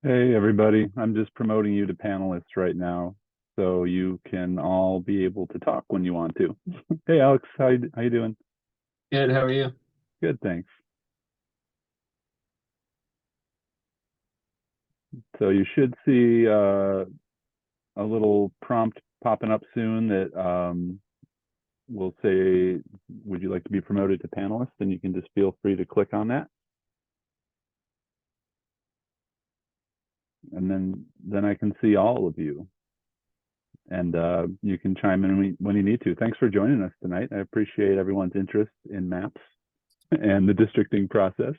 Hey everybody, I'm just promoting you to panelists right now, so you can all be able to talk when you want to. Hey Alex, how you doing? Good, how are you? Good, thanks. So you should see a little prompt popping up soon that will say, "Would you like to be promoted to panelist?" And you can just feel free to click on that, and then I can see all of you, and you can chime in when you need to. Thanks for joining us tonight. I appreciate everyone's interest in maps and the districting process.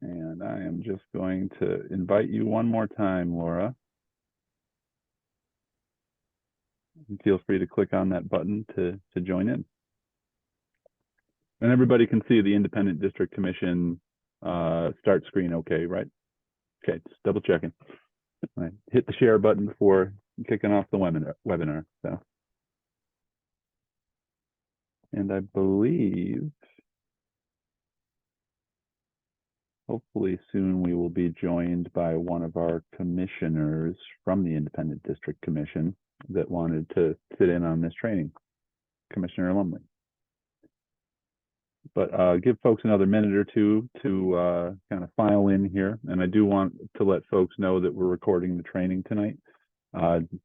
And I am just going to invite you one more time, Laura. And feel free to click on that button to join in. And everybody can see the Independent District Commission start screen okay, right? Okay, just double checking. I hit the share button before kicking off the webinar. So, and I believe hopefully soon we will be joined by one of our commissioners from the Independent District Commission that wanted to sit in on this training, Commissioner Lumley. But give folks another minute or two to kind of file in here. And I do want to let folks know that we're recording the training tonight.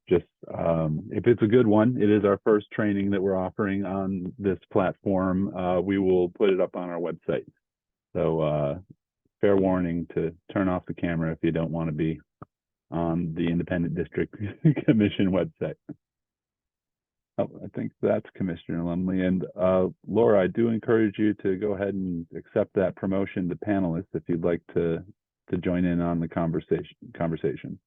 Just if it's a good one, it is our first training that we're offering on this platform. We will put it up on our website. So fair warning to turn off the camera if you don't want to be on the Independent District Commission website. Oh, I think that's Commissioner Lumley. And Laura, I do encourage you to go ahead and accept that promotion to panelist if you'd like to join in on the conversation.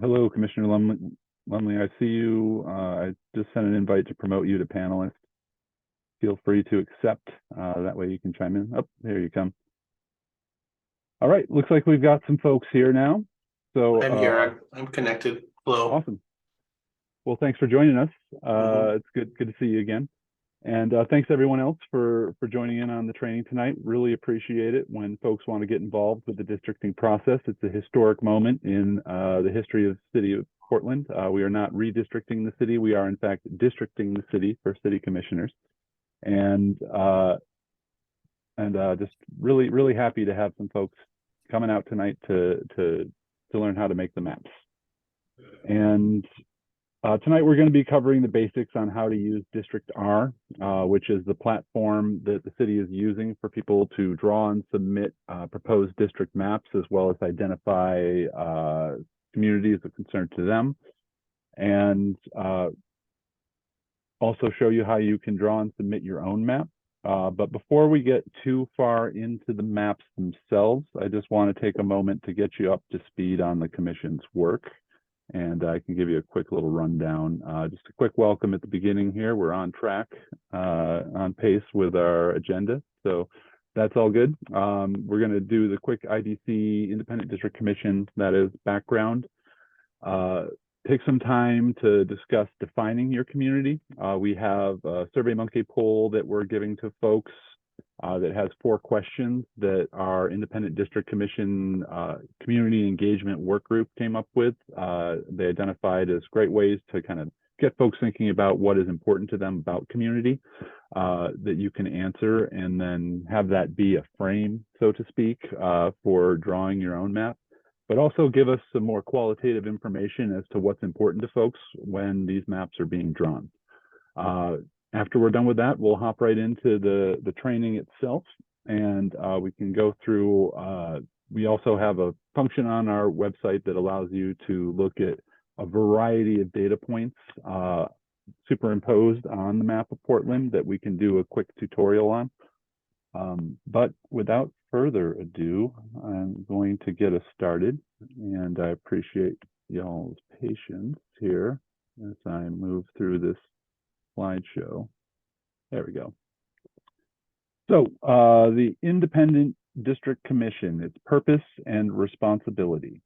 Hello, Commissioner Lumley. I see you. I just sent an invite to promote you to panelist. Feel free to accept. That way you can chime in. Oh, there you come. All right, looks like we've got some folks here now. So I'm here. I'm connected. Hello. Awesome. Well, thanks for joining us. It's good to see you again. And thanks everyone else for joining in on the training tonight. Really appreciate it when folks want to get involved with the districting process. It's a historic moment in the history of the city of Portland. We are not redistricting the city. We are in fact districting the city for city commissioners. And just really happy to have some folks coming out tonight to learn how to make the maps. And tonight we're going to be covering the basics on how to use DistrictR, which is the platform that the city is using for people to draw and submit proposed district maps, as well as identify communities of concern to them, and also show you how you can draw and submit your own map. But before we get too far into the maps themselves, I just want to take a moment to get you up to speed on the commission's work. And I can give you a quick little rundown. Just a quick welcome at the beginning here. We're on track, on pace with our agenda. So that's all good. We're going to do the quick IDC Independent District Commission, that is background. Take some time to discuss defining your community. We have a SurveyMonkey poll that we're giving to folks that has 4 questions that our Independent District Commission Community Engagement Work Group came up with. They identified as great ways to kind of get folks thinking about what is important to them about community that you can answer, and then have that be a frame, so to speak, for drawing your own map. But also give us some more qualitative information as to what's important to folks when these maps are being drawn. After we're done with that, we'll hop right into the training itself, and we can go through. We also have a function on our website that allows you to look at a variety of data points superimposed on the map of Portland that we can do a quick tutorial on. But without further ado, I'm going to get us started, and I appreciate y'all's patience here as I move through this slideshow. There we go. So the Independent District Commission, its purpose and responsibility.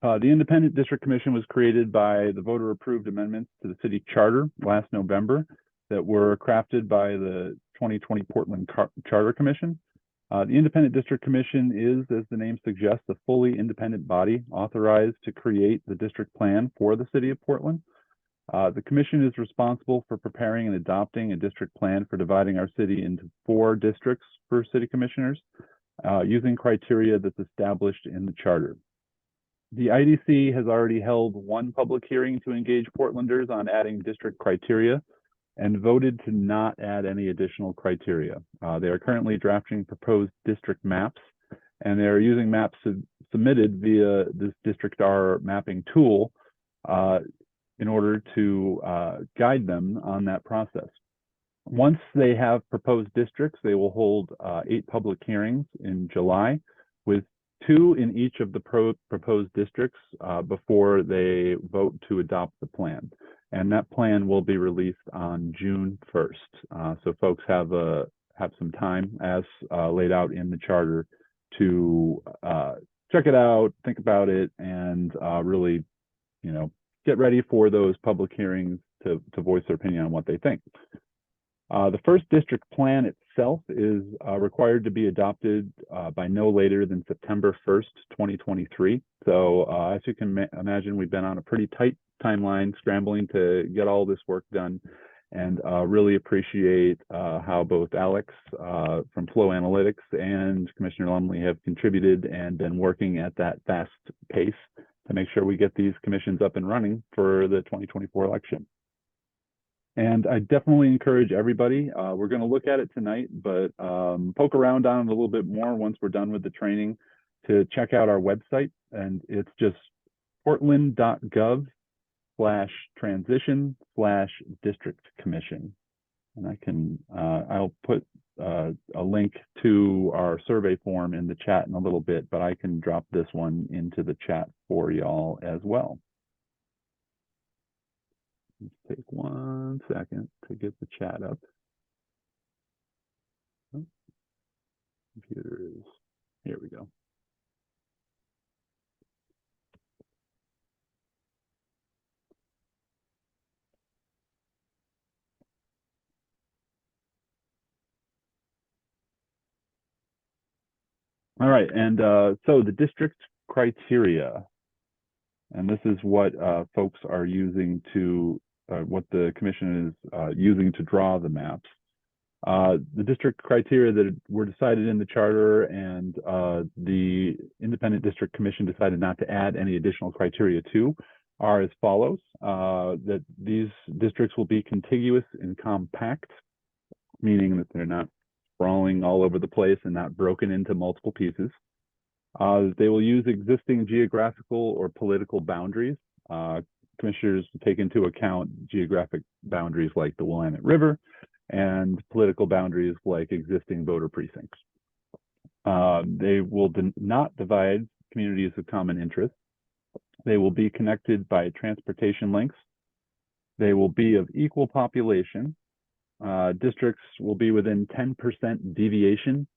The Independent District Commission was created by the voter-approved amendments to the city charter last November that were crafted by the 2020 Portland Charter Commission. The Independent District Commission is, as the name suggests, a fully independent body authorized to create the district plan for the city of Portland. The commission is responsible for preparing and adopting a district plan for dividing our city into 4 districts for city commissioners, using criteria that's established in the charter. The IDC has already held 1 public hearing to engage Portlanders on adding district criteria and voted to not add any additional criteria. They are currently drafting proposed district maps, and they are using maps submitted via this DistrictR mapping tool in order to guide them on that process. Once they have proposed districts, they will hold 8 public hearings in July, with 2 in each of the proposed districts before they vote to adopt the plan. And that plan will be released on June 1st. So folks have some time, as laid out in the charter, to check it out, think about it, and really, get ready for those public hearings to voice their opinion on what they think. The first district plan itself is required to be adopted by no later than September 1st, 2023. So as you can imagine, we've been on a pretty tight timeline scrambling to get all this work done, and really appreciate how both Alex from Flow Analytics and Commissioner Lumley have contributed and been working at that fast pace to make sure we get these commissions up and running for the 2024 election. And I definitely encourage everybody, we're going to look at it tonight, but poke around on it a little bit more once we're done with the training, to check out our website. And it's just portland.gov/transition/district commission. And I'll put a link to our survey form in the chat in a little bit, but I can drop this one into the chat for y'all as well. Let's take 1 second to get the chat up. Oh, computer is, here we go. All right, and so the district criteria, and this is what folks are using to, what the commission is using to draw the maps. The district criteria that were decided in the charter, and the Independent District Commission decided not to add any additional criteria to, are as follows: that these districts will be contiguous and compact, meaning that they're not sprawling all over the place and not broken into multiple pieces. They will use existing geographical or political boundaries. Commissioners take into account geographic boundaries like the Willamette River and political boundaries like existing voter precincts. They will not divide communities of common interest. They will be connected by transportation links. They will be of equal population. Districts will be within 10% deviation.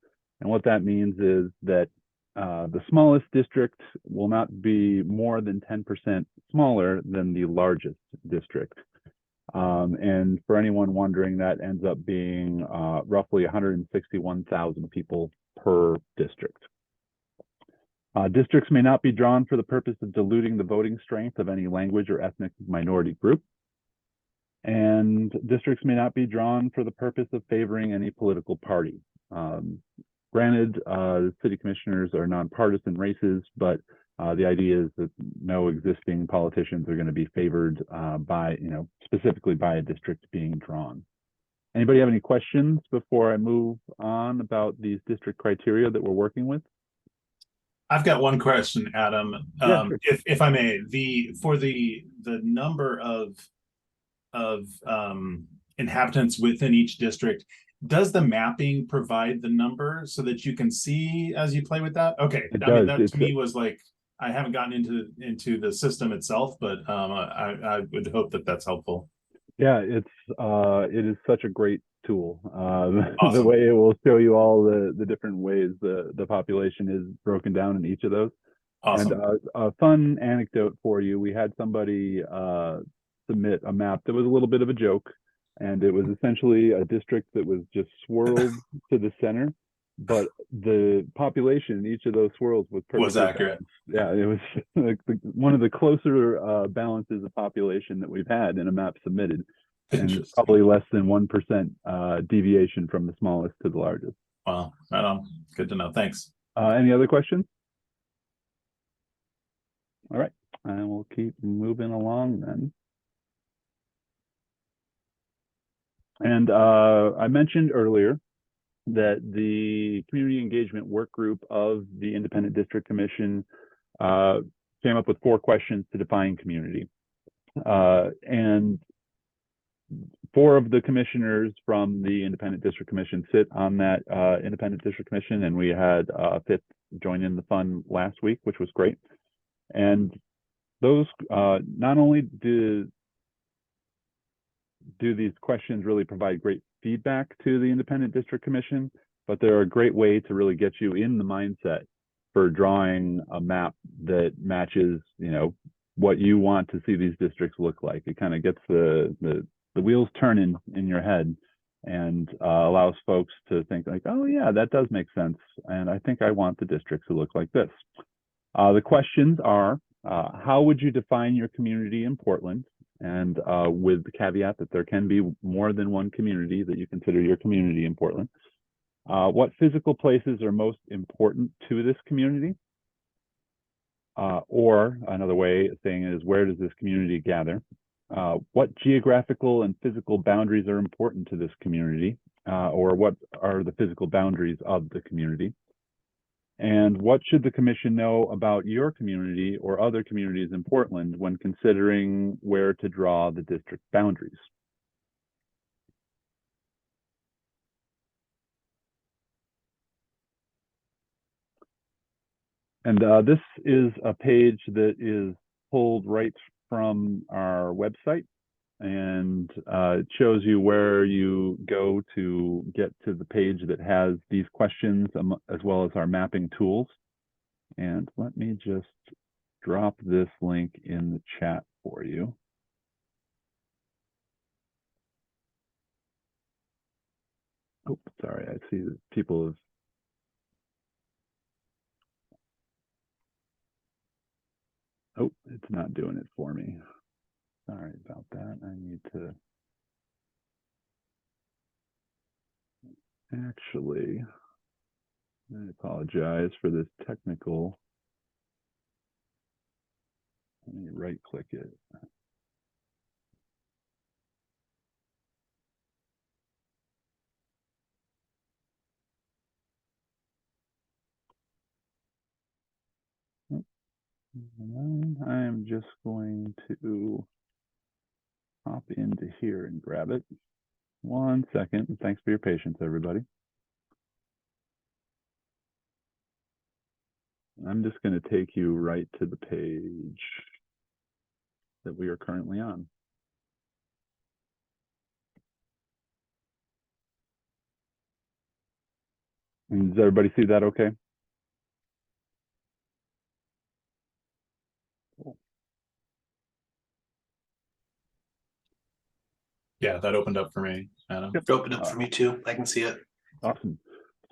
And what that means is that the smallest district will not be more than 10% smaller than the largest district. And for anyone wondering, that ends up being roughly 161,000 people per district. Districts may not be drawn for the purpose of diluting the voting strength of any language or ethnic minority group. And districts may not be drawn for the purpose of favoring any political party. Granted, city commissioners are nonpartisan races, but the idea is that no existing politicians are going to be favored by, specifically by a district being drawn. Anybody have any questions before I move on about these district criteria that we're working with? I've got one question, Adam. Yeah, sure. If I may, for the number of inhabitants within each district, does the mapping provide the number so that you can see as you play with that? Okay, I mean, that to me was like, I haven't gotten into the system itself, but I would hope that that's helpful. Yeah, it is such a great tool. The Awesome. way it will show you all the different ways the population is broken down in each of those. Awesome. And a fun anecdote for you, we had somebody submit a map that was a little bit of a joke, and it was essentially a district that was just swirled to the center, but the population in each of those swirls was perfectly Was accurate. balanced. Yeah, it was like one of the closer balances of population that we've had in a map submitted, and probably less than 1% deviation from the smallest to the largest. Wow, right on. Good to know. Thanks. Any other questions? All right, and we'll keep moving along then. And I mentioned earlier that the community engagement work group of the Independent District Commission came up with 4 questions to define community. And 4 of the commissioners from the Independent District Commission sit on that Independent District Commission, and we had a 5th join in the fun last week, which was great. And those not only do these questions really provide great feedback to the Independent District Commission, but they're a great way to really get you in the mindset for drawing a map that matches, you know, what you want to see these districts look like. It kind of gets the wheels turning in your head and allows folks to think like, oh yeah, that does make sense. And I think I want the districts to look like this. The questions are, how would you define your community in Portland? And with the caveat that there can be more than one community that you consider your community in Portland. What physical places are most important to this community? Or another way of saying it is, where does this community gather? What geographical and physical boundaries are important to this community? Or what are the physical boundaries of the community? And what should the commission know about your community or other communities in Portland when considering where to draw the district boundaries? And this is a page that is pulled right from our website, and it shows you where you go to get to the page that has these questions as well as our mapping tools. And let me just drop this link in the chat for you. Oh, sorry, I see that people have. Oh, it's not doing it for me. Sorry about that. I need to actually, I apologize for this technical. Let me right click it. I'm just going to hop into here and grab it. 1 second. Thanks for your patience, everybody. I'm just going to take you right to the page that we are currently on. And does everybody see that okay? Cool. Yeah, that opened up for me, Adam. It opened up for me too. I can see it. Awesome.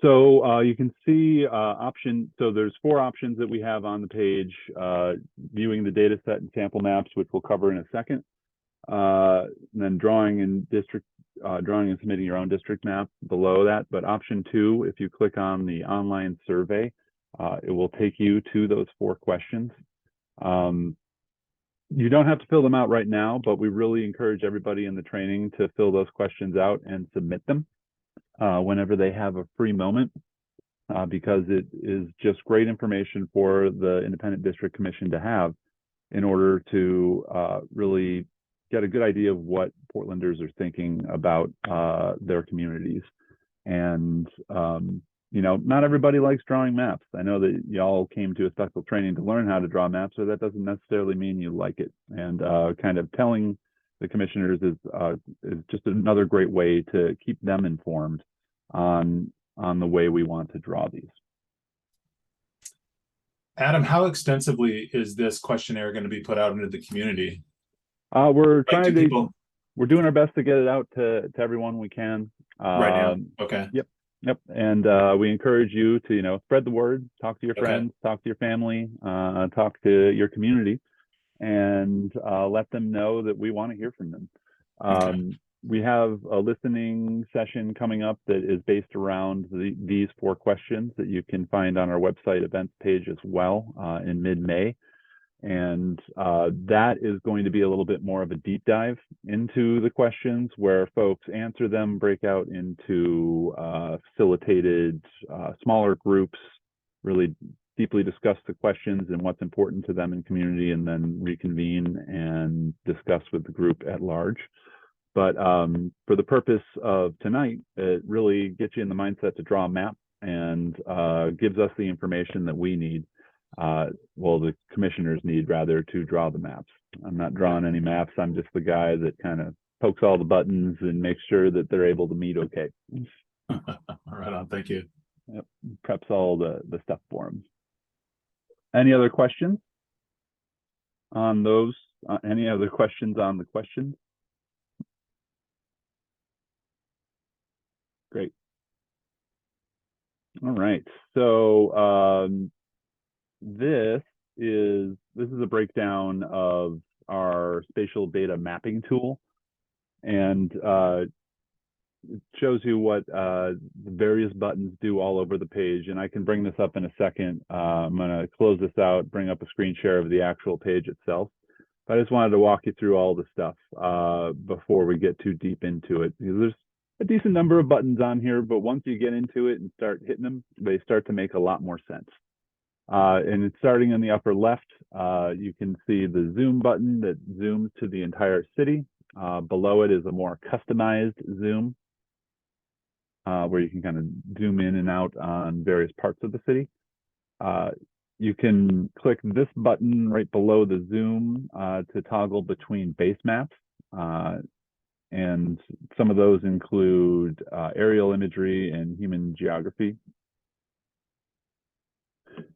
So you can see so there's 4 options that we have on the page. Viewing the data set and sample maps, which we'll cover in a second. And then drawing and submitting your own district map below that. But option 2, if you click on the online survey, it will take you to those 4 questions. You don't have to fill them out right now, but we really encourage everybody in the training to fill those questions out and submit them whenever they have a free moment, because it is just great information for the Independent District Commission to have in order to really get a good idea of what Portlanders are thinking about their communities. And you know, not everybody likes drawing maps. I know that y'all came to a special training to learn how to draw maps, so that doesn't necessarily mean you like it. And kind of telling the commissioners is just another great way to keep them informed on the way we want to draw these. Adam, how extensively is this questionnaire going to be put out into the community? We're we're doing our best to get it out to everyone we can. Right now. Okay. Yep. And we encourage you to, spread the word, talk to your friends, talk to your family, talk to your community, and let them know that we want to hear from them. We have a listening session coming up that is based around these 4 questions that you can find on our website events page as well in mid-May. And that is going to be a little bit more of a deep dive into the questions where folks answer them, break out into facilitated smaller groups, really deeply discuss the questions and what's important to them in community, and then reconvene and discuss with the group at large. But for the purpose of tonight, it really gets you in the mindset to draw a map and gives us the information that we need. Well, the commissioners need rather to draw the maps. I'm not drawing any maps. I'm just the guy that kind of pokes all the buttons and makes sure that they're able to meet okay. Right on. Thank you. Yep. Preps all the stuff for them. Any other questions on those? Any other questions on the questions? Great. All right. So this is a breakdown of our spatial data mapping tool, and it shows you what the various buttons do all over the page. And I can bring this up in a second. I'm going to close this out, bring up a screen share of the actual page itself. But I just wanted to walk you through all the stuff before we get too deep into it. There's a decent number of buttons on here, but once you get into it and start hitting them, they start to make a lot more sense. And it's starting in the upper left. You can see the zoom button that zooms to the entire city. Below it is a more customized zoom where you can kind of zoom in and out on various parts of the city. You can click this button right below the zoom to toggle between base maps. And some of those include aerial imagery and human geography.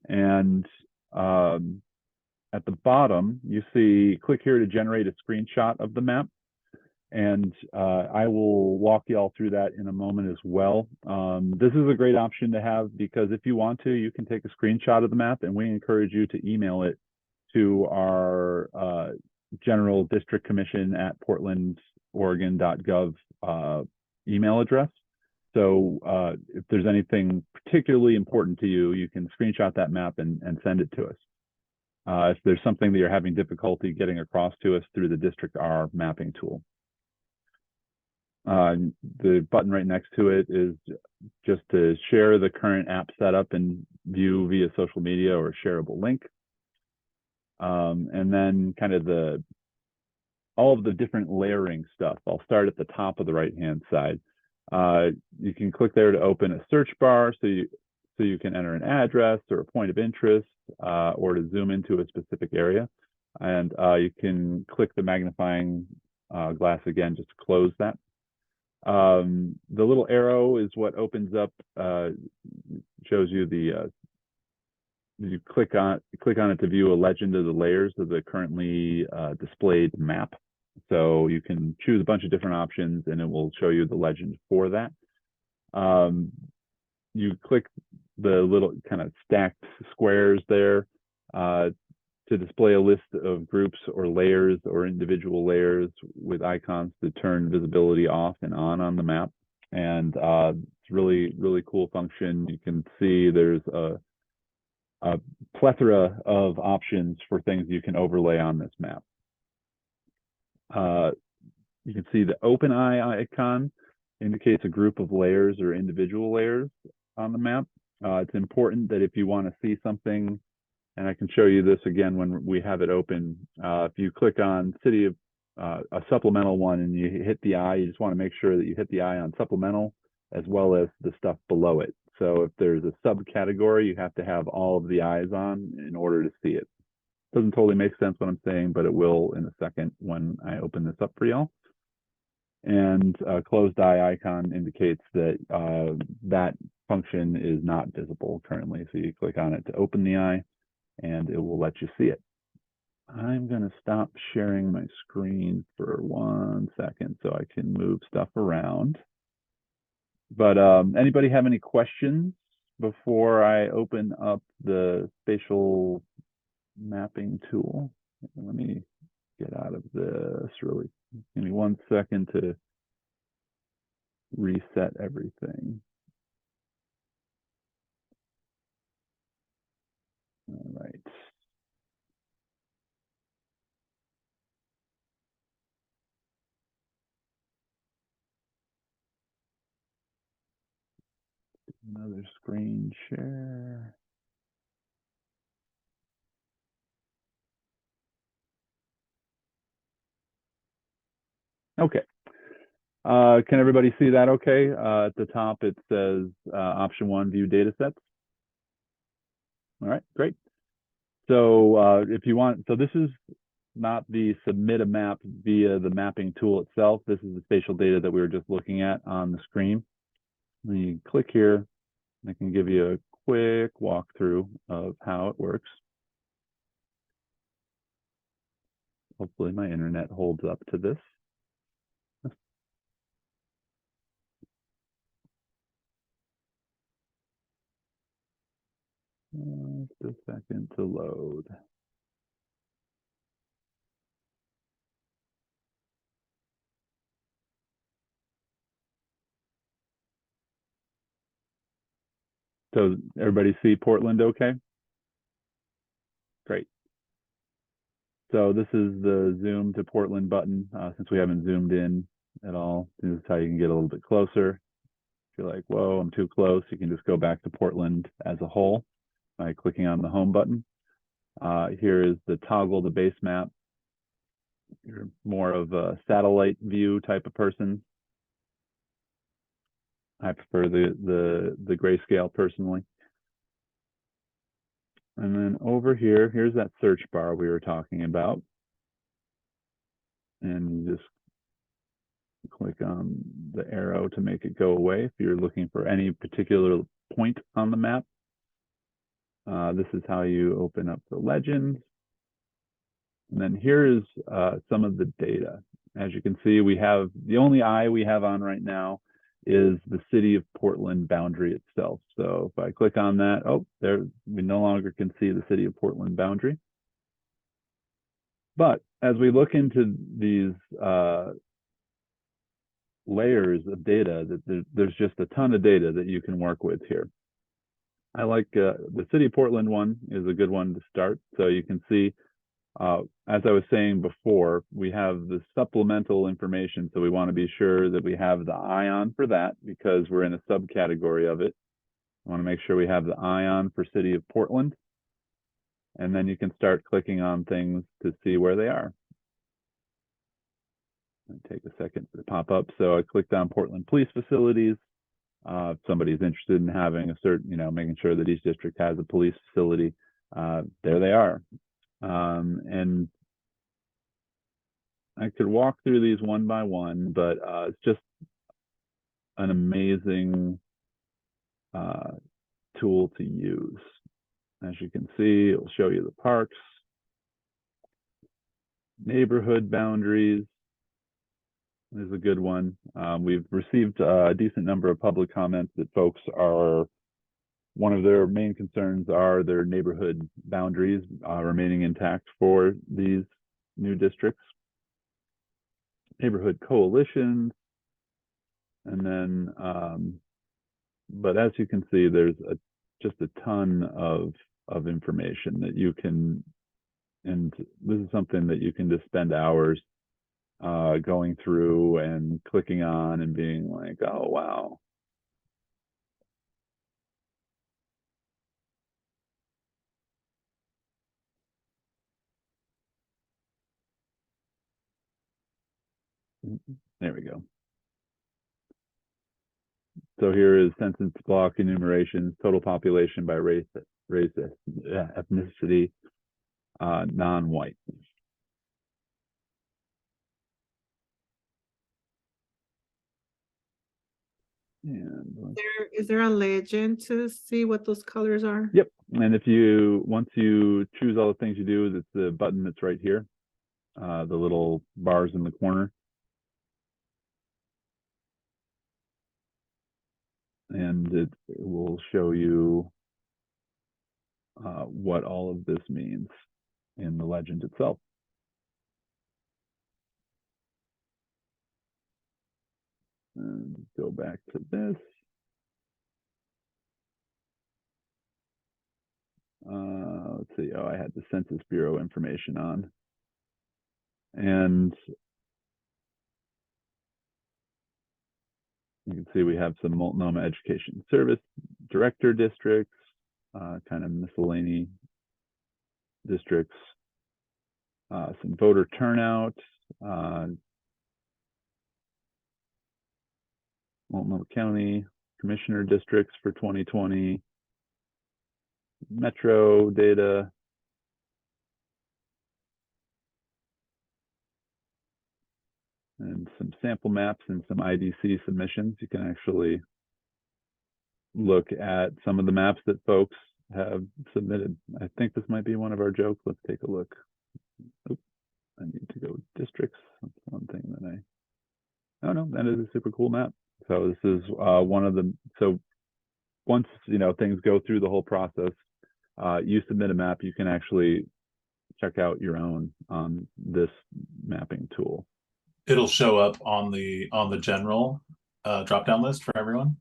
And at the bottom, you see, click here to generate a screenshot of the map. And I will walk you all through that in a moment as well. This is a great option to have because if you want to, you can take a screenshot of the map, and we encourage you to email it to our General District Commission at portlandoregon.gov email address. So if there's anything particularly important to you, you can screenshot that map and send it to us. If there's something that you're having difficulty getting across to us through the DistrictR mapping tool. The button right next to it is just to share the current app setup and view via social media or a shareable link. And then kind of all of the different layering stuff. I'll start at the top of the right-hand side. You can click there to open a search bar so you can enter an address or a point of interest or to zoom into a specific area. And you can click the magnifying glass again just to close that. The little arrow is what opens up, shows you you click on it to view a legend of the layers of the currently displayed map. So you can choose a bunch of different options and it will show you the legend for that. You click the little kind of stacked squares there to display a list of groups or layers or individual layers with icons to turn visibility off and on the map. And it's really, really cool function. You can see there's a plethora of options for things you can overlay on this map. You can see the open eye icon indicates a group of layers or individual layers on the map. It's important that if you want to see something, and I can show you this again when we have it open, if you click on city of a supplemental one and you hit the eye, you just want to make sure that you hit the eye on supplemental as well as the stuff below it. So if there's a subcategory, you have to have all of the eyes on in order to see it. Doesn't totally make sense what I'm saying, but it will in a second when I open this up for y'all. And closed eye icon indicates that that function is not visible currently. So you click on it to open the eye and it will let you see it. I'm going to stop sharing my screen for 1 second so I can move stuff around. But anybody have any questions before I open up the spatial mapping tool? Let me get out of this really. Give me 1 second to reset everything. All right. Another screen share. Okay. Can everybody see that okay? At the top, it says option 1, view data sets. All right, great. So if you want, so this is not the submit a map via the mapping tool itself. This is the spatial data that we were just looking at on the screen. When you click here, I can give you a quick walkthrough of how it works. Hopefully my internet holds up to this. Just a second to load. So everybody see Portland okay? Great. So this is the zoom to Portland button. Since we haven't zoomed in at all, this is how you can get a little bit closer. If you're like, whoa, I'm too close, you can just go back to Portland as a whole by clicking on the home button. Here is the toggle the base map. You're more of a satellite view type of person. I prefer the grayscale personally. And then over here, here's that search bar we were talking about. And you just click on the arrow to make it go away if you're looking for any particular point on the map. This is how you open up the legend. And then here is some of the data. As you can see, we have the only eye we have on right now is the city of Portland boundary itself. So if I click on that, oh, there we no longer can see the city of Portland boundary. But as we look into these layers of data, there's just a ton of data that you can work with here. I like the city of Portland one is a good one to start. So you can see, as I was saying before, we have the supplemental information. So we want to be sure that we have the ion for that because we're in a subcategory of it. I want to make sure we have the ion for city of Portland. And then you can start clicking on things to see where they are. Take a second to pop up. So I clicked on Portland Police Facilities. If somebody's interested in having a certain, making sure that each district has a police facility, there they are. And I could walk through these one by one, but it's just an amazing tool to use. As you can see, it'll show you the parks, neighborhood boundaries is a good one. We've received a decent number of public comments that folks are, one of their main concerns are their neighborhood boundaries remaining intact for these new districts. Neighborhood coalitions, and then, but as you can see, there's just a ton of information that you can, and this is something that you can just spend hours going through and clicking on and being like, oh, wow. There we go. So here is census block enumerations, total population by race, ethnicity. non-white. And Is there a legend to see what those colors are? yep, and once you choose all the things you do, it's the button that's right here, the little bars in the corner. And it will show you what all of this means in the legend itself. And go back to this. Let's see. Oh, I had the Census Bureau information on. And you can see we have some Multnomah Education Service Director districts, kind of miscellaneous districts, some voter turnout, Multnomah County Commissioner districts for 2020, Metro data, and some sample maps and some IDC submissions. You can actually look at some of the maps that folks have submitted. I think this might be one of our jokes. Let's take a look. Oops, I need to go districts. That's one thing that oh no, that is a super cool map. So this is one of the, so once, things go through the whole process, you submit a map, you can actually check out your own on this mapping tool. It'll show up on the general drop-down list for everyone.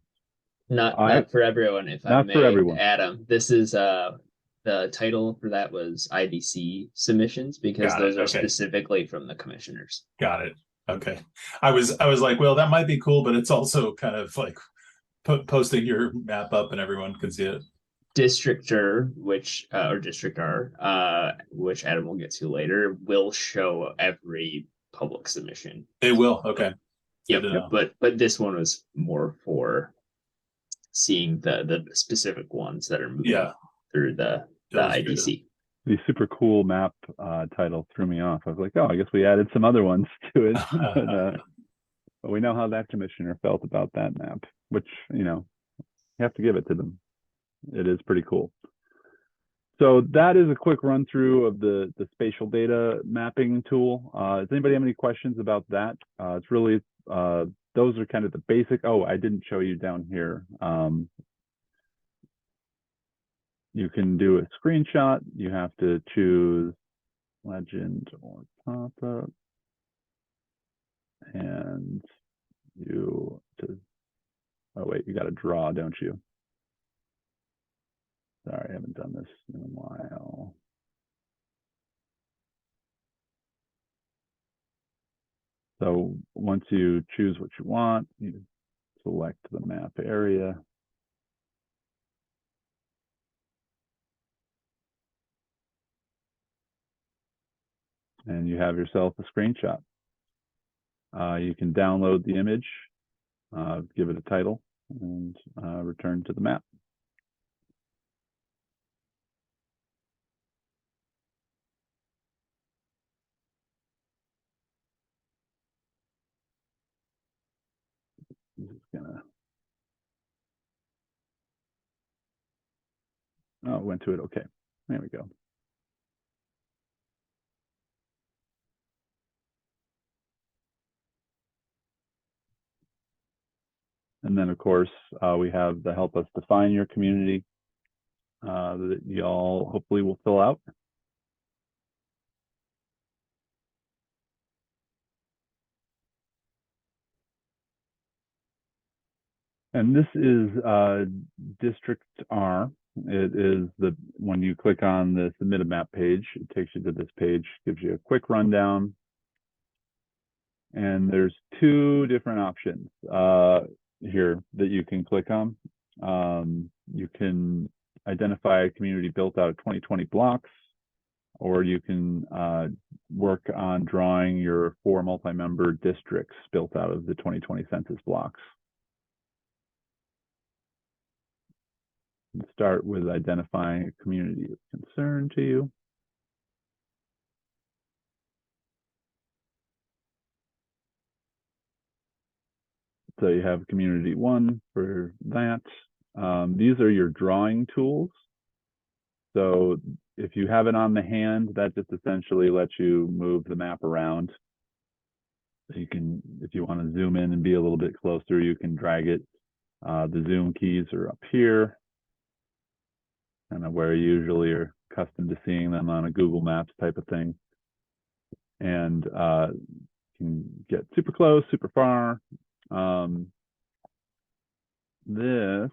Not for everyone, if I Not may, for everyone. Adam. This is the title for that was IDC submissions, because Got it, those are okay. specifically from the commissioners. Got it. Okay. I was like, well, that might be cool, but it's also kind of like posting your map up and everyone can see it. DistrictR, which or DistrictR, which Adam will get to later, will show every public submission. It will. Okay. Yep. But this one was more for seeing the specific ones that are moving through the IDC. The super cool map title threw me off. I was like, oh, I guess we added some other ones to it. But we know how that commissioner felt about that map, which, you have to give it to them. It is pretty cool. So that is a quick run through of the spatial data mapping tool. Does anybody have any questions about that? It's really, those are kind of the basic. Oh, I didn't show you down here. You can do a screenshot. You have to choose legend or pop-up. And oh wait, you got to draw, don't you? Sorry, I haven't done this in a while. So once you choose what you want, you select the map area. And you have yourself a screenshot. You can download the image, give it a title, and return to the map. This is gonna. Oh, it went to it. Okay, there we go. And then, of course, we have the help us define your community that y'all hopefully will fill out. And this is DistrictR. It is when you click on the submit a map page, it takes you to this page, gives you a quick rundown. And there's two different options here that you can click on. You can identify a community built out of 2020 blocks, or you can work on drawing your 4 multi-member districts built out of the 2020 census blocks. Start with identifying a community of concern to you. So you have community 1 for that. These are your drawing tools. So if you have it on the hand, that just essentially lets you move the map around. You can, if you want to zoom in and be a little bit closer, you can drag it. The zoom keys are up here, kind of where you usually are accustomed to seeing them on a Google Maps type of thing. And you can get super close, super far. This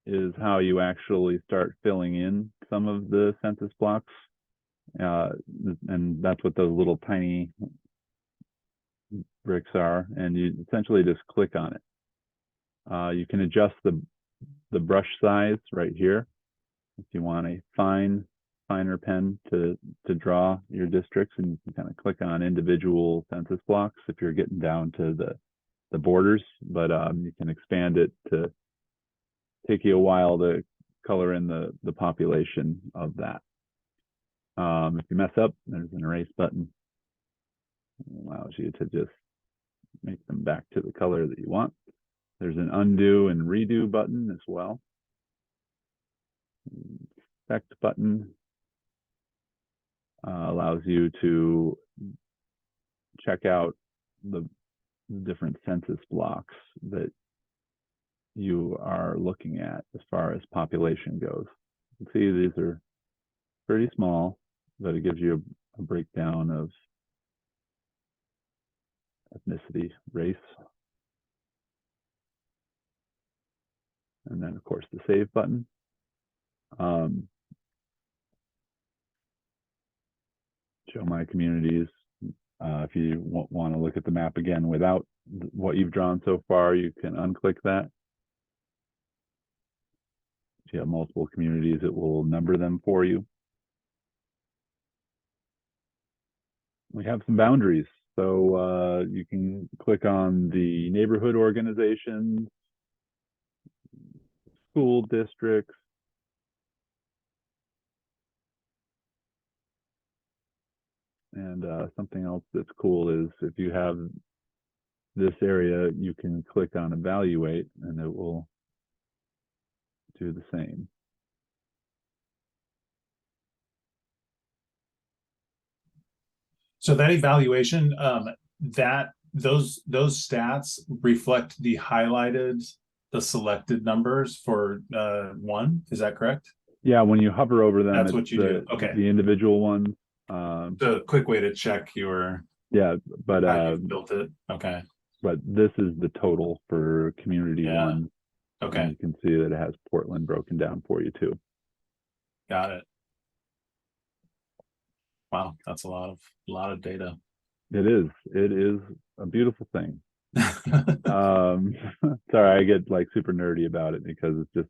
is how you actually start filling in some of the census blocks. And that's what those little tiny bricks are. And you essentially just click on it. You can adjust the brush size right here. If you want a finer pen to draw your districts, and you can kind of click on individual census blocks if you're getting down to the borders, but you can expand it to take you a while to color in the population of that. If you mess up, there's an erase button. It allows you to just make them back to the color that you want. There's an undo and redo button as well. Inspect button allows you to check out the different census blocks that you are looking at as far as population goes. You can see these are pretty small, but it gives you a breakdown of ethnicity, race. And then, of course, the save button. Show my communities. If you want to look at the map again without what you've drawn so far, you can unclick that. If you have multiple communities, it will number them for you. We have some boundaries. So you can click on the neighborhood organizations, school districts, and something else that's cool is if you have this area, you can click on evaluate and it will do the same. So that evaluation, those stats reflect the highlighted, the selected numbers for 1. Is that correct? Yeah, when you hover over them, That's what you do. Okay. The individual ones. The quick way to check your but how you've built it. Okay. But this is the total for community 1. Okay. And you can see that it has Portland broken down for you too. Got it. Wow, that's a lot of data. It is a beautiful thing. Sorry, I get like super nerdy about it because it's just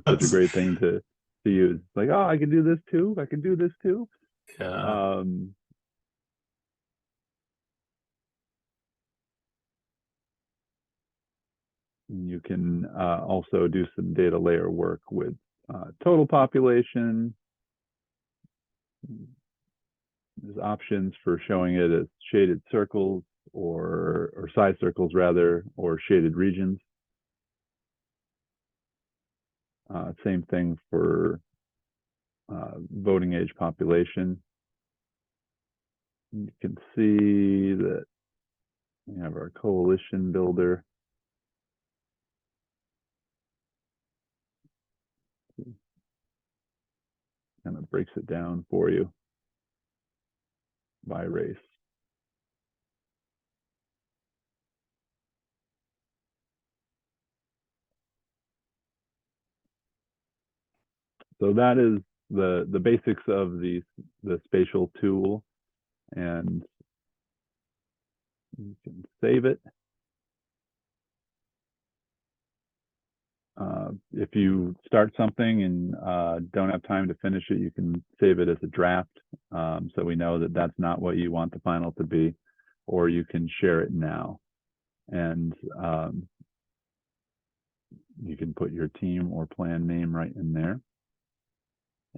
such a great thing to use. Like, oh, I can do this too. I can do this too. Yeah. You can also do some data layer work with total population. There's options for showing it as shaded circles or size circles rather, or shaded regions. Same thing for voting age population. You can see that we have our coalition builder. Kind of breaks it down for you by race. So that is the basics of the spatial tool, and you can save it. If you start something and don't have time to finish it, you can save it as a draft, so we know that that's not what you want the final to be, or you can share it now, and you can put your team or plan name right in there.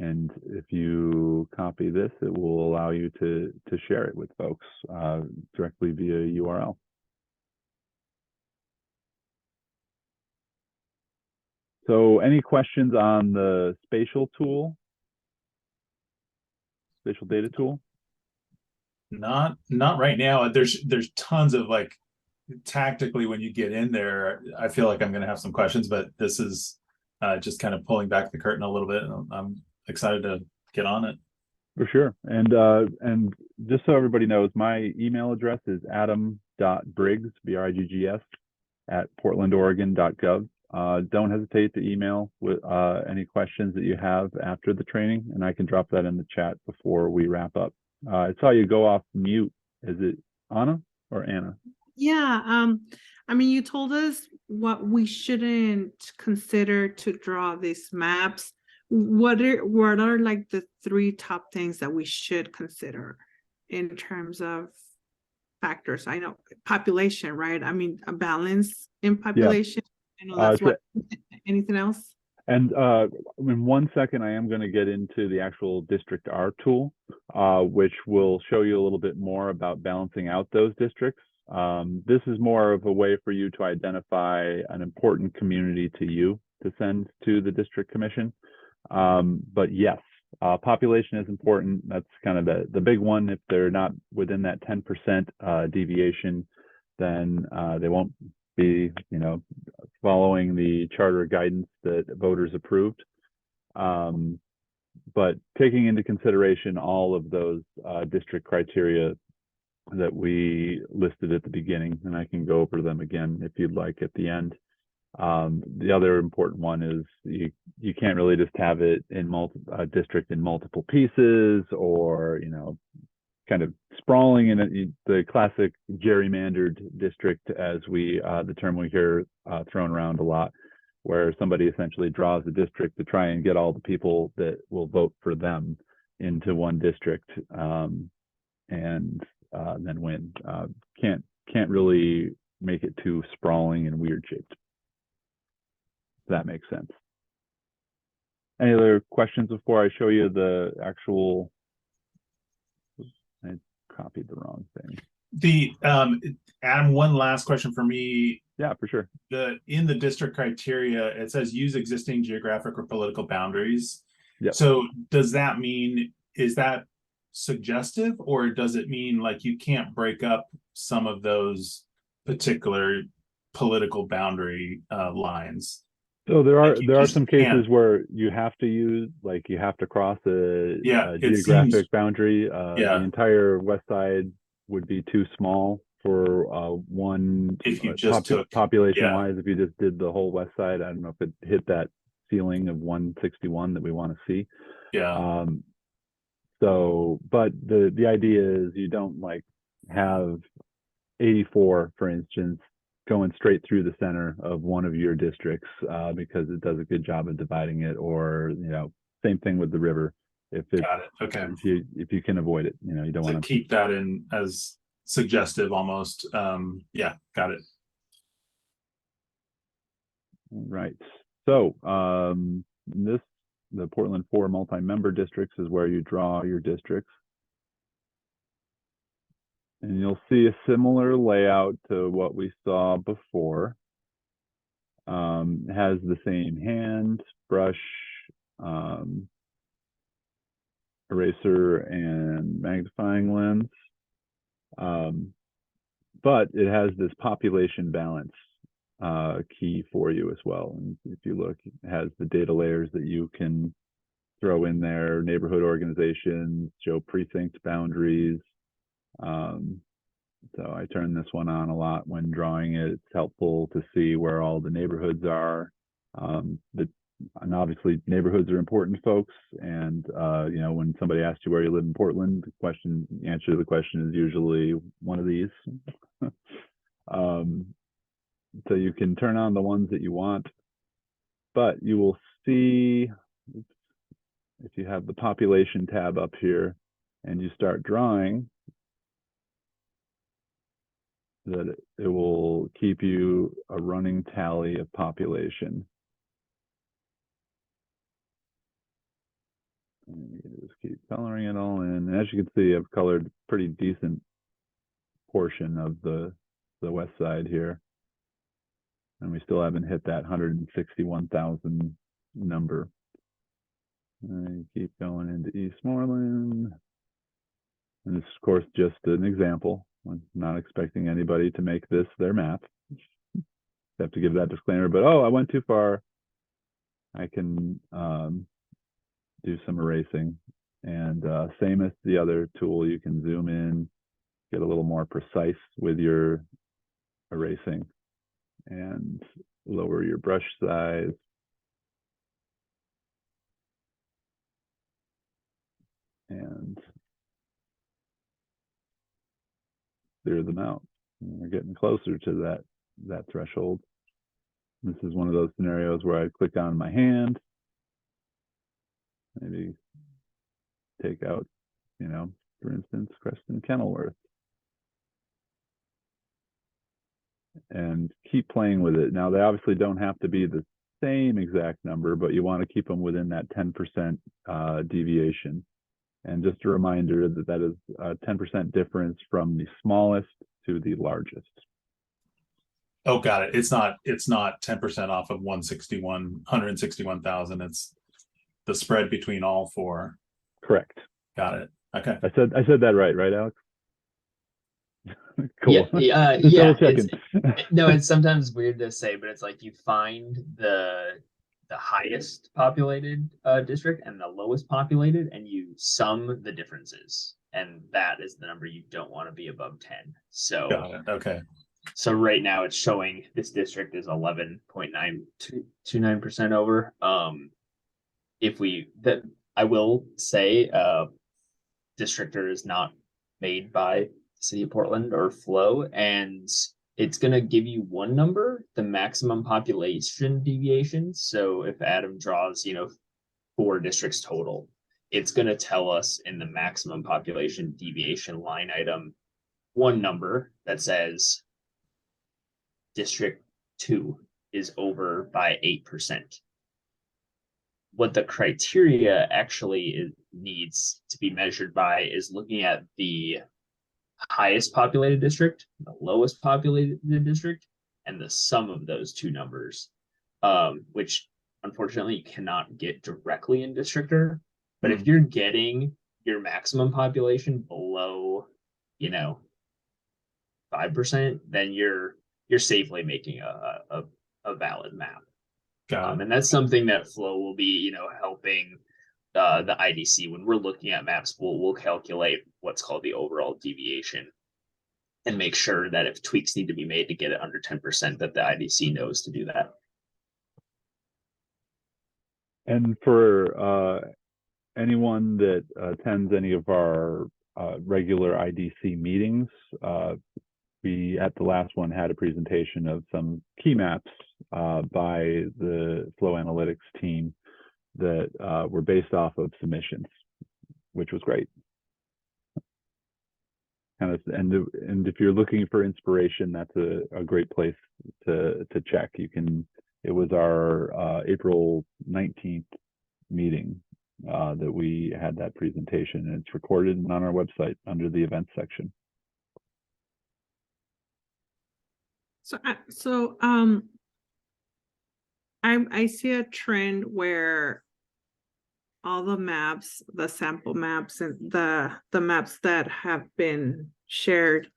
And if you copy this, it will allow you to share it with folks directly via URL. So any questions on the spatial tool? Spatial data tool? Not right now. There's tons of like tactically when you get in there, I feel like I'm going to have some questions, but this is just kind of pulling back the curtain a little bit. And I'm excited to get on it. For sure. And just so everybody knows, my email address is adam.briggs, B-R-I-G-G-S, at portlandoregon.gov. Don't hesitate to email with any questions that you have after the training, and I can drop that in the chat before we wrap up. I saw you go off mute. Is it Anna or Anna? Yeah, I mean, you told us what we shouldn't consider to draw these maps. What are like the 3 top things that we should consider in terms of factors? I know population, right? I mean, a balance in population. I know that's what. Anything else? And in 1 second, I am going to get into the actual DistrictR tool, which will show you a little bit more about balancing out those districts. This is more of a way for you to identify an important community to you to send to the district commission. But yes, population is important. That's kind of the big one. If they're not within that 10% deviation, then they won't be, following the charter guidance that voters approved. But taking into consideration all of those district criteria that we listed at the beginning, and I can go over them again if you'd like at the end. The other important one is you can't really just have it in district in multiple pieces, or kind of sprawling in the classic gerrymandered district, as the term we hear thrown around a lot, where somebody essentially draws a district to try and get all the people that will vote for them into one district, and then win. Can't really make it too sprawling and weird shaped. If that makes sense. Any other questions before I show you the actual? I copied the wrong thing. Adam, one last question for me. Yeah, for sure. In the district criteria, it says use existing geographic or political boundaries. Yeah. So does that mean, is that suggestive, or does it mean like you can't break up some of those particular political boundary lines? So there are some cases where you have to use, like, you have to cross a geographic boundary. The entire west side would be too small for one, if you just population wise. If you just did the whole west side, I don't know if it hit that ceiling of 161 that we want to see. Yeah. So, but the idea is you don't like have 84, for instance, going straight through the center of one of your districts, because it does a good job of dividing it. Or same thing with the river. If it, got it. Okay. If you can avoid it, you don't want to keep that in as suggestive almost. Yeah, got it. Right. So the Portland 4 multi-member districts is where you draw your districts. And you'll see a similar layout to what we saw before. It has the same hand, brush, eraser, and magnifying lens. But it has this population balance key for you as well. And if you look, it has the data layers that you can throw in there: neighborhood organizations, show precinct boundaries. So I turn this one on a lot when drawing it. It's helpful to see where all the neighborhoods are. And obviously neighborhoods are important, folks. And when somebody asks you where you live in Portland, the answer to the question is usually one of these. So you can turn on the ones that you want, but you will see, if you have the population tab up here and you start drawing, that it will keep you a running tally of population. And you just keep coloring it all in. And as you can see, I've colored a pretty decent portion of the west side here. And we still haven't hit that 161,000 number. I keep going into Eastmoreland. And this is, of course, just an example. I'm not expecting anybody to make this their map. Have to give that disclaimer, but oh, I went too far. I can do some erasing. And same as the other tool, you can zoom in, get a little more precise with your erasing, and lower your brush size. And clear them out. And we're getting closer to that threshold. This is one of those scenarios where I click on my hand, maybe take out, for instance, Creston Kenilworth, and keep playing with it. Now, they obviously don't have to be the same exact number, but you want to keep them within that 10% deviation. And just a reminder that that is a 10% difference from the smallest to the largest. Oh, got it. It's not 10% off of 161,000. It's the spread between all four. Correct. Got it. Okay. I said that right, Alex? Cool. Yeah. Just Yeah. double checking. No, it's sometimes weird to say, but it's like you find the highest populated district and the lowest populated, and you sum the differences, and that is the number you don't want to be above 10. So Got it. Okay. So right now it's showing this district is 11.929% over. I will say, DistrictR is not made by the City of Portland or Flow, and it's gonna give you one number, the maximum population deviation. So if Adam draws, 4 districts total, it's gonna tell us in the maximum population deviation line item one number that says District 2 is over by 8%. What the criteria actually needs to be measured by is looking at the highest populated district, the lowest populated district, and the sum of those two numbers, which unfortunately you cannot get directly in DistrictR. But if you're getting your maximum population below, 5%, then you're safely making a valid map. And that's something that Flow will be, helping the IDC when we're looking at maps. We'll calculate what's called the overall deviation and make sure that if tweaks need to be made to get it under 10%, that the IDC knows to do that. And for anyone that attends any of our regular IDC meetings, we at the last one had a presentation of some key maps by the Flow Analytics team that were based off of submissions, which was great. And if you're looking for inspiration, that's a great place to check. It was our April 19th meeting that we had that presentation, and it's recorded on our website under the events section. I see a trend where all the maps, the sample maps, and the maps that have been shared,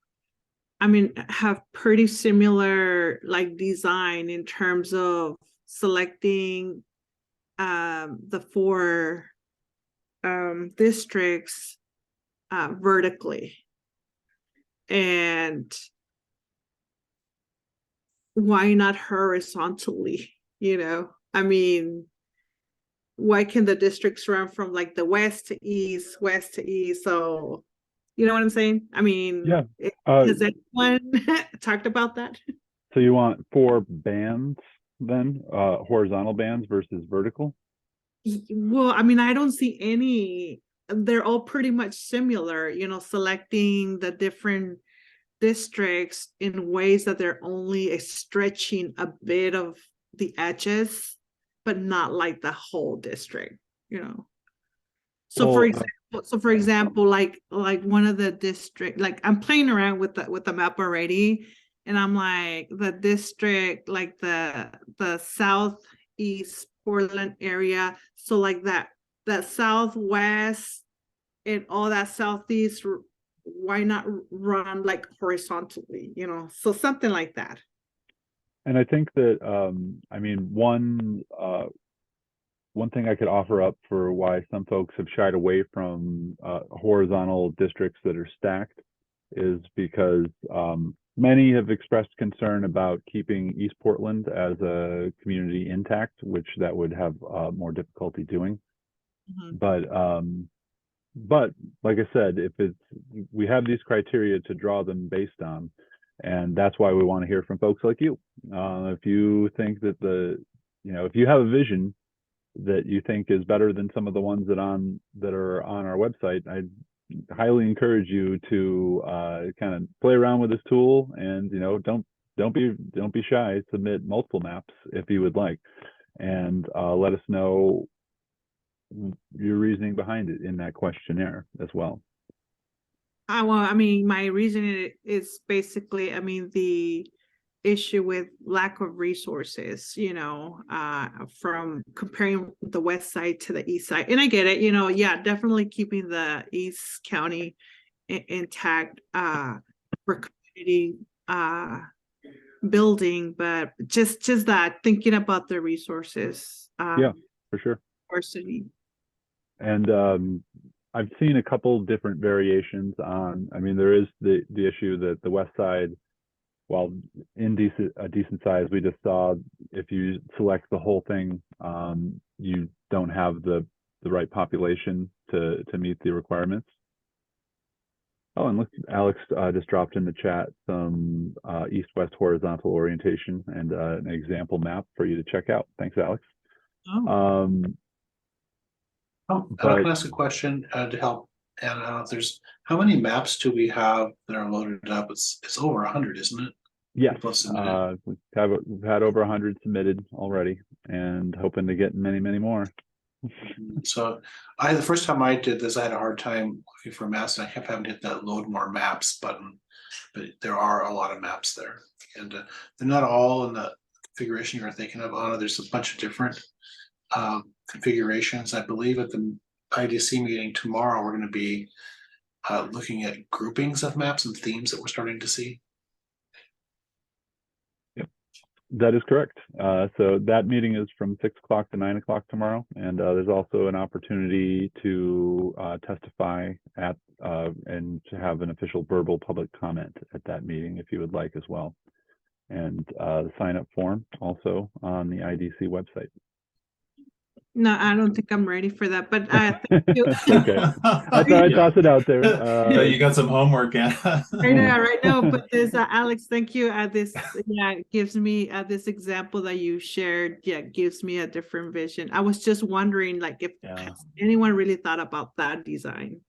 have pretty similar design in terms of selecting the 4 districts vertically, and why not horizontally? Why can the districts run from the west to east, west to east? So you know what I'm saying? Yeah. Has anyone talked about that? So you want 4 bands then, horizontal bands versus vertical? Well, I don't see any. They're all pretty much similar, selecting the different districts in ways that they're only stretching a bit of the edges, but not the whole district, So for example, like one of the district, I'm playing around with the map already, and I'm like, the district, like the southeast Portland area, so like that southwest and all that southeast, why not run like horizontally, so something like that. And I think that, I mean, one thing I could offer up for why some folks have shied away from horizontal districts that are stacked is because many have expressed concern about keeping East Portland as a community intact, which that would have more difficulty doing. But like I said, we have these criteria to draw them based on, and that's why we want to hear from folks like you. If you think that if you have a vision that you think is better than some of the ones that are on our website, I highly encourage you to kind of play around with this tool, and don't be shy. Submit multiple maps if you would like, and let us know your reasoning behind it in that questionnaire as well. Well, I mean, my reasoning is basically, the issue with lack of resources, from comparing the west side to the east side. And I get it, yeah, definitely keeping the East County intact for community building, but just that, thinking about the resources. Yeah, for sure. Our city. And I've seen a couple different variations on, there is the issue that the west side, while in a decent size, we just saw if you select the whole thing, you don't have the right population to meet the requirements. Oh, and look, Alex just dropped in the chat some east-west horizontal orientation and an example map for you to check out. Thanks, Alex. Can I ask a question to help? And I don't know if how many maps do we have that are loaded up? It's over 100, isn't it? Yes, we've had over 100 submitted already, and hoping to get many, many more. So the first time I did this, I had a hard time looking for maps, and I kept having to hit that load more maps button. But there are a lot of maps there, and they're not all in the configuration you're thinking of, Anna. There's a bunch of different configurations. I believe at the IDC meeting tomorrow, we're going to be looking at groupings of maps and themes that we're starting to see. Yep, that is correct. So that meeting is from 6 o'clock to 9 o'clock tomorrow, and there's also an opportunity to testify at and to have an official verbal public comment at that meeting if you would like as well. And the sign-up form also on the IDC website. No, I don't think I'm ready for that, but thank you. Okay, I thought I'd toss it out there. You got some homework, yeah. Right now, but this, Alex, thank you. This, gives me this example that you shared. Yeah, gives me a different vision. I was just wondering, like, if anyone really thought about that design.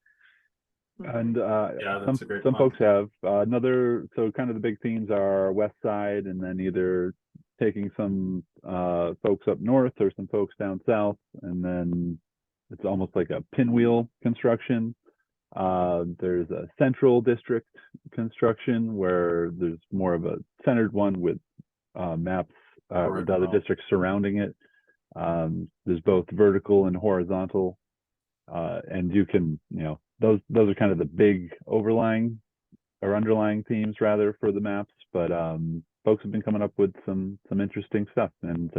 And that's a great some point. folks have so kind of the big themes are west side, and then either taking some folks up north or some folks down south, and then it's almost like a pinwheel construction. There's a central district construction where there's more of a centered one with maps with other districts surrounding it. There's both vertical and horizontal, and you can, those are kind of the big overlying or underlying themes rather for the maps, but folks have been coming up with some interesting stuff, and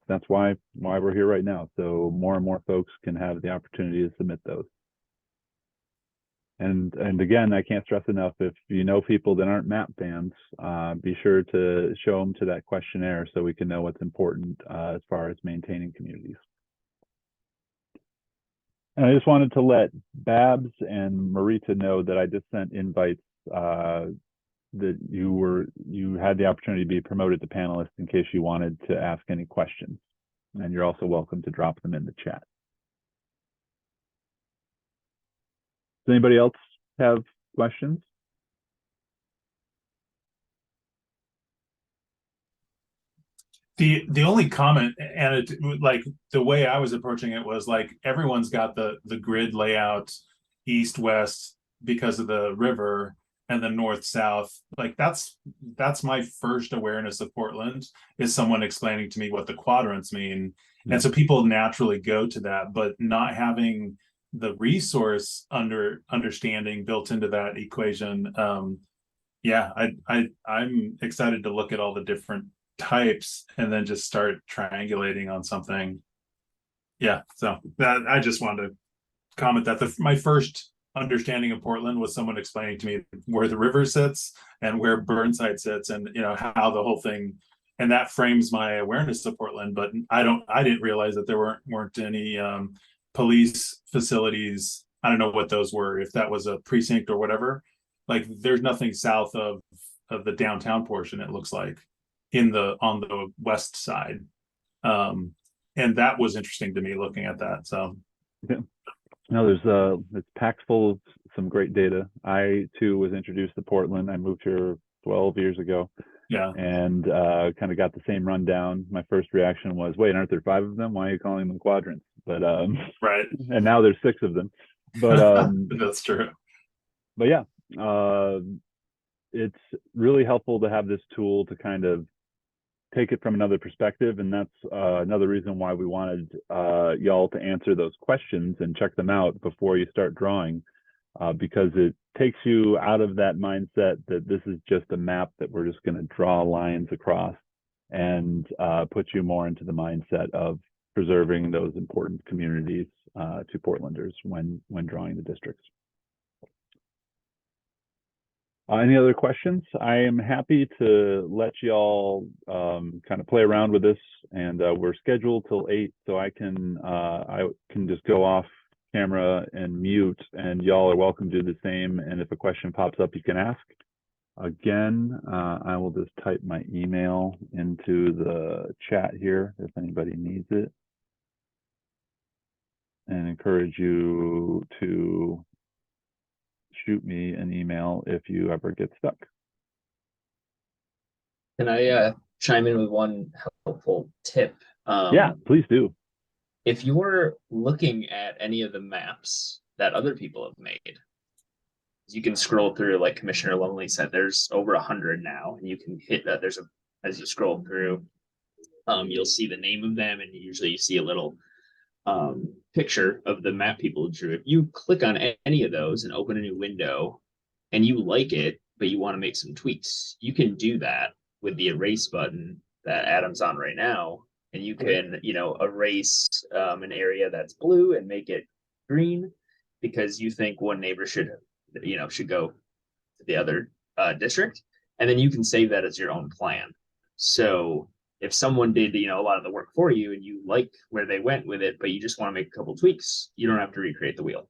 that's why we're here right now, so more and more folks can have the opportunity to submit those. And again, I can't stress enough, if you know people that aren't map fans, be sure to show them to that questionnaire so we can know what's important as far as maintaining communities. And I just wanted to let Babs and Marita know that I just sent invites that you had the opportunity to be promoted to panelist in case you wanted to ask any questions. And you're also welcome to drop them in the chat. Does anybody else have questions? The only comment, and like the way I was approaching it was like everyone's got the grid layout east west because of the river, and the north south. Like that's my first awareness of Portland, is someone explaining to me what the quadrants mean. Yeah. And so people naturally go to that, but not having the resource understanding built into that equation. Yeah, I'm excited to look at all the different types and then just start triangulating on something. Yeah, so that I just wanted to comment that my first understanding of Portland was someone explaining to me where the river sits and where Burnside sits, and how the whole thing, and that frames my awareness of Portland. But I didn't realize that there weren't any police facilities. I don't know what those were, if that was a precinct or whatever. Like there's nothing south of the downtown portion, it looks like, on the west side. And that was interesting to me looking at that. So yeah. No, it's packed full of some great data. I too was introduced to Portland. I moved here 12 years ago. Yeah. And kind of got the same rundown. My first reaction was, wait, aren't there 5 of them? Why are you calling them quadrants? But right. And now there's 6 of them. But that's true. But yeah, it's really helpful to have this tool to kind of take it from another perspective. And that's another reason why we wanted y'all to answer those questions and check them out before you start drawing, because it takes you out of that mindset that this is just a map that we're just going to draw lines across, and put you more into the mindset of preserving those important communities to Portlanders when drawing the districts. Any other questions? I am happy to let y'all kind of play around with this, and we're scheduled till 8, so I can just go off camera and mute, and y'all are welcome to do the same. And if a question pops up, you can ask. Again, I will just type my email into the chat here if anybody needs it, and encourage you to shoot me an email if you ever get stuck. Can I chime in with one helpful tip? Yeah, please do. If you're looking at any of the maps that other people have made, you can scroll through, like Commissioner Lumley said, there's over 100 now, and you can hit that. As you scroll through, you'll see the name of them, and usually you see a little picture of the map people drew. If you click on any of those and open a new window and you like it, but you want to make some tweaks, you can do that with the erase button that Adam's on right now. And you can, erase an area that's blue and make it green because you think one neighbor should go to the other district. And then you can save that as your own plan. So if someone did, a lot of the work for you and you like where they went with it, but you just want to make a couple tweaks, you don't have to recreate the wheel.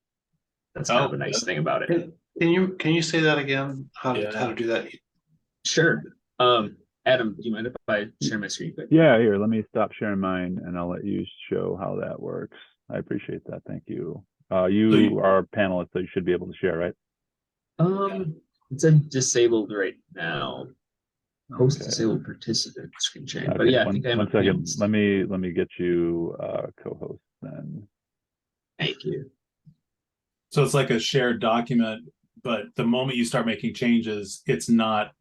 That's kind of a nice thing about it. Can you say that again? How to do that? Sure. Adam, do you mind if I share my screen quick? Yeah, here, let me stop sharing mine and I'll let you show how that works. I appreciate that. Thank you. You are a panelist, so you should be able to share, right? It's disabled right now. Host disabled participant screen sharing. Okay, but yeah, one second. Let me get you co-host then. Thank you. So it's like a shared document, but the moment you start making changes, it's not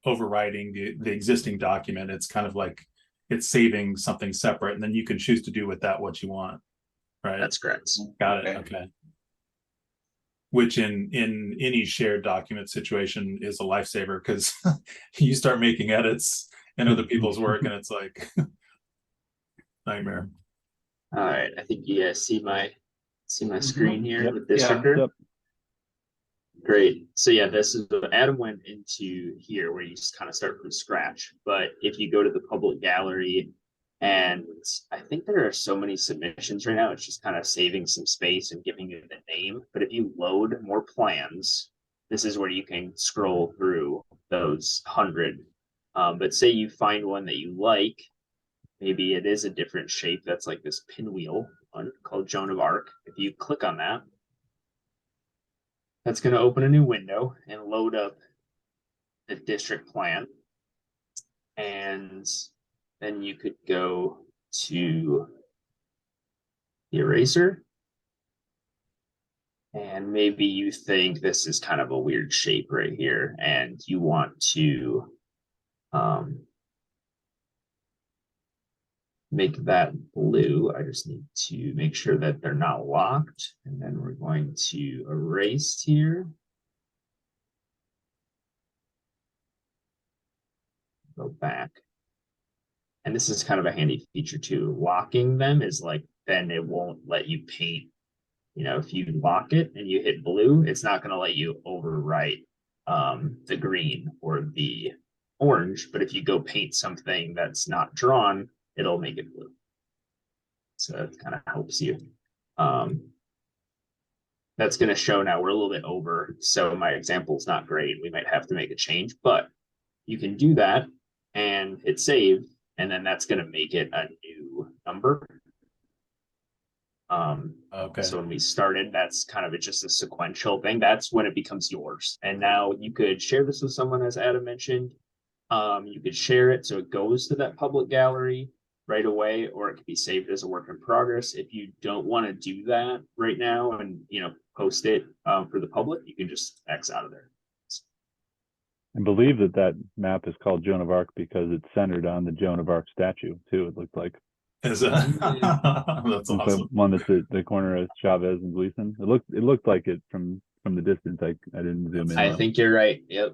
overriding the existing document. It's kind of like it's saving something separate, and then you can choose to do with that what you want. Right? That's correct. Got it. Okay. Which in any shared document situation is a lifesaver, because you start making edits in other people's work and it's like nightmare. All right, I think you guys see my screen here with DistrictR. Yep. Great. So yeah, this is Adam went into here where you just kind of start from scratch. But if you go to the public gallery, and I think there are so many submissions right now, it's just kind of saving some space and giving you the name. But if you load more plans, this is where you can scroll through those 100. But say you find one that you like, maybe it is a different shape. That's like this pinwheel one called Joan of Arc. If you click on that, that's going to open a new window and load up the district plan. And then you could go to the eraser And maybe you think this is kind of a weird shape right here and you want to make that blue. I just need to make sure that they're not locked. And then we're going to erase here. Go back. And this is kind of a handy feature too. Locking them is like, then it won't let you paint. You know, if you lock it and you hit blue, it's not going to let you overwrite the green or the orange. But if you go paint something that's not drawn, it'll make it blue. So it kind of helps you. That's going to show now we're a little bit over. So my example is not great. We might have to make a change, but you can do that and hit save. And then that's going to make it a new number. Okay. So when we started, that's kind of just a sequential thing. That's when it becomes yours. And now you could share this with someone, as Adam mentioned. You could share it so it goes to that public gallery right away, or it could be saved as a work in progress. If you don't want to do that right now and, you know, post it for the public, you can just X out of there. I believe that that map is called Joan of Arc because it's centered on the Joan of Arc statue too. It looked like Is it? That's the awesome. one that's at the corner of Chavez and Gleason. It looked like it from the distance. I didn't zoom in. I think you're right. Yep.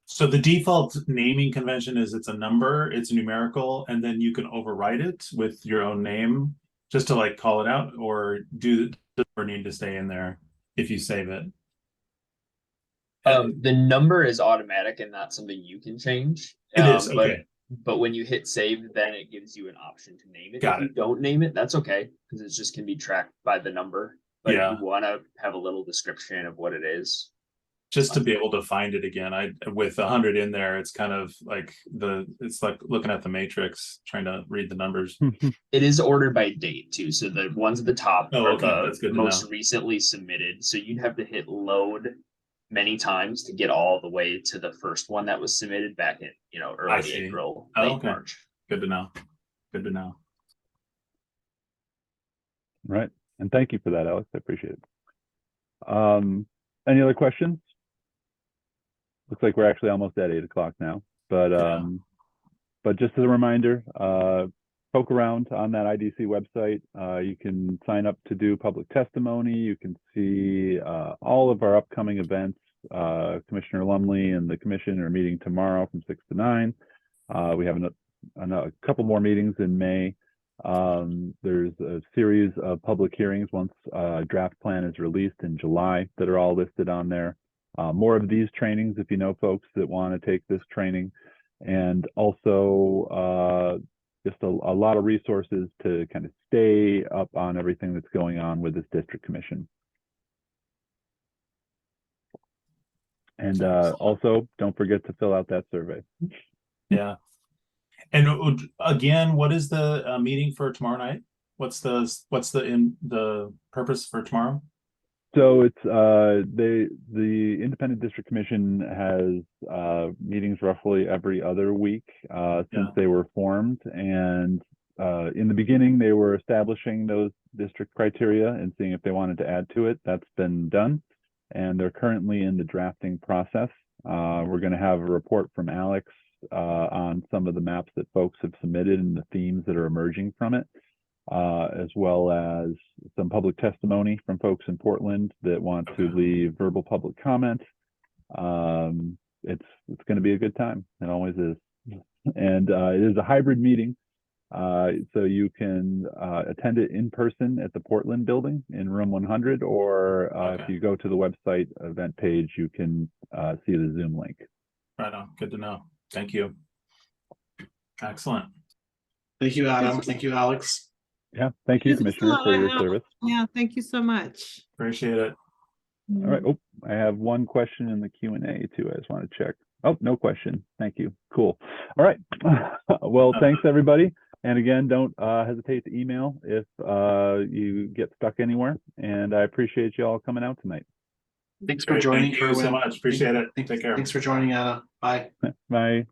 So the default naming convention is it's a number, it's numerical, and then you can overwrite it with your own name just to like call it out, or does the number need to stay in there if you save it? The number is automatic and not something you can change. It is, okay. But when you hit save, then it gives you an option to name it. Got if you don't name it, that's okay, because it just can be tracked by the number. But Yeah. if you want to have a little description of what it is. Just to be able to find it again. With 100 in there, it's kind of like it's like looking at the matrix, trying to read the numbers. It is ordered by date too. So the ones at the top Oh, are okay. That's good the to most know. recently submitted. So you'd have to hit load many times to get all the way to the first one that was submitted back in, you know, I early see. April, Oh, late okay. March. Good to know. Good to know. Right. And thank you for that, Alex. I appreciate it. Any other questions? Looks like we're actually almost at 8 o'clock now, but just as a reminder, poke around on that IDC website. You can sign up to do public testimony. You can see all of our upcoming events. Commissioner Lumley and the commission are meeting tomorrow from 6 to 9. We have a couple more meetings in May. There's a series of public hearings once draft plan is released in July that are all listed on there. More of these trainings if you know folks that want to take this training, and also just a lot of resources to kind of stay up on everything that's going on with this district commission. And also don't forget to fill out that survey. Yeah. And again, what is the meeting for tomorrow night? What's the purpose for tomorrow? So it's the Independent District Commission has meetings roughly every other week since they were formed, and in the beginning they were establishing those district criteria and seeing if they wanted to add to it. That's been done, and they're currently in the drafting process. We're going to have a report from Alex on some of the maps that folks have submitted and the themes that are emerging from it. As well as some public testimony from folks in Portland that want to leave verbal public comment. It's going to be a good time. It always is. And it is a hybrid meeting. So you can attend it in person at the Portland building in room 100, or if you go to the website event page, you can see the Zoom link. Right on. Good to know. Thank you. Excellent. Thank you, Adam. Thank you, Alex. Yeah, thank you, Commissioner, for your service. Yeah, thank you so much. Appreciate it. All right. Oh, I have one question in the Q&A too. I just want to check. Oh, no question. Thank you. Cool. All right. Well, thanks everybody. And again, don't hesitate to email if you get stuck anywhere. And I appreciate you all coming out tonight. Thanks for joining. Thank you so much. Appreciate it. Take care. Thanks for joining, Anna. Bye. Bye.